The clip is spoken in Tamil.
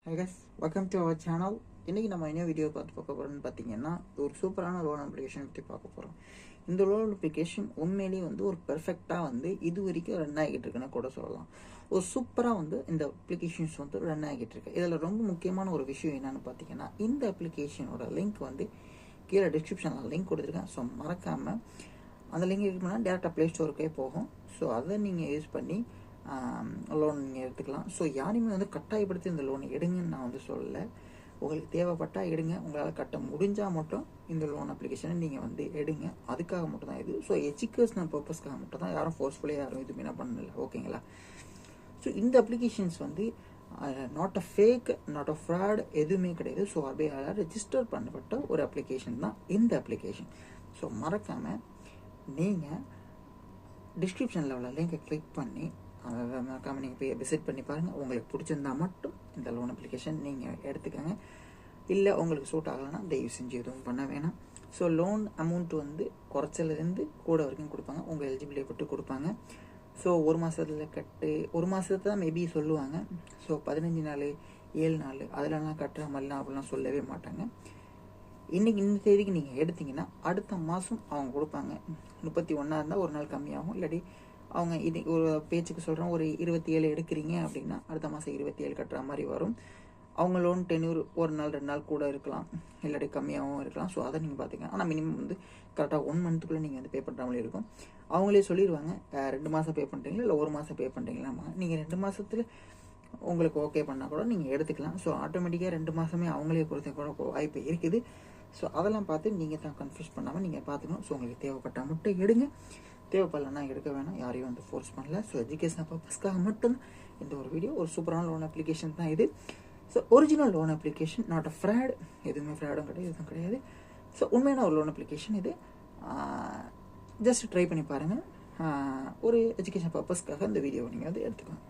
Hi guys, welcome to our channel. இன்றைக்கி நம்ம என்ன வீடியோ பார்க்க போகிறோம்னு பார்த்தீங்கன்னா ஒரு சூப்பரான லோன் அப்ளிகேஷன் பற்றி பார்க்க போகிறோம். இந்த லோன் அப்ளிகேஷன் உண்மையிலேயே ஒரு பெர்ஃபெக்டாக இது வரைக்கும் ரன் ஆகிட்டு இருக்குன்னு கூட சொல்லலாம். ஒரு சூப்பராக இந்த அப்ளிகேஷன்ஸ் ரன் ஆகிட்டு இருக்கு. இதில் ரொம்ப முக்கியமான ஒரு விஷயம் என்னென்னு பார்த்தீங்கன்னா, இந்த அப்ளிகேஷனோட லிங்க் கீழே டிஸ்கிரிப்ஷனில் லிங்க் கொடுத்துருக்கேன். ஸோ மறக்காமல் அந்த லிங்க் யூஸ் பண்ணால் டேரெக்டாக ப்ளே ஸ்டோருக்கே போகும். ஸோ அதை நீங்கள் யூஸ் பண்ணி லோன் நீங்கள் எடுத்துக்கலாம். ஸோ யாரையுமே கட்டாயப்படுத்தி இந்த லோன் எடுங்கன்னு நான் சொல்லலை. உங்களுக்கு தேவைப்பட்டால் எடுங்க, உங்களால் கட்ட முடிஞ்சால் மட்டும் இந்த லோன் அப்ளிகேஷனை நீங்கள் எடுங்க. அதுக்காக மட்டும் தான் இது. ஸோ எஜுகேஷனல் பர்பஸ்க்காக மட்டும் தான், யாரும் ஃபோர்ஸ்ஃபுல்லாக யாரும் எதுவுமே நான் பண்ணல. ஓகேங்களா? ஸோ இந்த applications not a fake, not a fraud, எதுவுமே கிடையாது. ஸோ RBI ரெஜிஸ்டர் பண்ணப்பட்ட ஒரு அப்ளிகேஷன் தான் இந்த அப்ளிகேஷன். ஸோ மறக்காமல் நீங்கள் டிஸ்கிரிப்ஷனில் உள்ள லிங்கை கிளிக் பண்ணி மறக்காமல் நீங்கள் போய் விசிட் பண்ணி பாருங்கள். உங்களுக்கு பிடிச்சிருந்தா மட்டும் இந்த லோன் அப்ளிகேஷன் நீங்கள் எடுத்துக்கோங்க. இல்லை உங்களுக்கு சூட் ஆகலைன்னா தயவு செஞ்சு எதுவும் பண்ண வேணாம். ஸோ லோன் அமௌண்ட் குறைச்சலேருந்து கூட வரைக்கும் கொடுப்பாங்க. உங்கள் எலிஜிபிலிட்டி பட்டு கொடுப்பாங்க. ஸோ ஒரு மாதத்தில் கட்டு, ஒரு மாதத்தை தான் மேபி சொல்லுவாங்க. ஸோ 15 நாள் 7 நாள் அதிலலாம் கட்டுற மாதிரிலாம் அப்படிலாம் சொல்லவே மாட்டாங்க. இன்றைக்கி இந்த தேதிக்கு நீங்கள் எடுத்தீங்கன்னா அடுத்த மாதம் அவங்க கொடுப்பாங்க. 31 இருந்தால் ஒரு நாள் கம்மியாகும். இல்லாட்டி அவங்க இது ஒரு பேச்சுக்கு சொல்கிறோம், ஒரு 27 எடுக்கிறீங்க அப்படின்னா அடுத்த மாதம் 27 கட்டுற மாதிரி வரும். அவங்க லோன் டென்யூர் ஒரு நாள் 2 நாள் கூட இருக்கலாம், இல்லாட்டி கம்மியாகவும் இருக்கலாம். ஸோ அதை நீங்கள் பார்த்துக்கலாம். ஆனால் மினிமம் கரெக்டாக 1 மந்த்துக்குள்ளே நீங்கள் பே பண்ணுற மாதிரி இருக்கும். அவங்களே சொல்லிடுவாங்க 2 மாதம் பே பண்ணுறீங்களா இல்லை 1 மாதம் பே பண்ணுறீங்களா. நீங்கள் 2 மாதத்தில் உங்களுக்கு ஓகே பண்ணால் கூட நீங்கள் எடுத்துக்கலாம். ஸோ ஆட்டோமேட்டிக்காக 2 மாதமே அவங்களே கொடுத்த கூட வாய்ப்பு இருக்குது. ஸோ அதெல்லாம் பார்த்து நீங்கள் தான் கன்ஃபியூஸ் பண்ணாமல் நீங்கள் பார்த்துக்கணும். ஸோ உங்களுக்கு தேவைப்பட்டால் மட்டும் எடுங்க, தேவைப்படலைன்னா எடுக்க வேணாம். யாரையும் ஃபோர்ஸ் பண்ணல. ஸோ எஜுகேஷன் பர்பஸ்க்காக மட்டும் இந்த ஒரு வீடியோ. ஒரு சூப்பரான லோன் அப்ளிகேஷன் தான் இது. So original loan application, not a fraud, எதுவுமே ஃப்ராடும் கிடையாது, எதுவும் கிடையாது. ஸோ உண்மையான ஒரு லோன் அப்ளிகேஷன் இது. ஜஸ்ட் ட்ரை பண்ணி பாருங்கள். ஒரு எஜுகேஷன் பர்பஸ்க்காக இந்த வீடியோவை நீங்கள் எடுத்துக்கலாம்.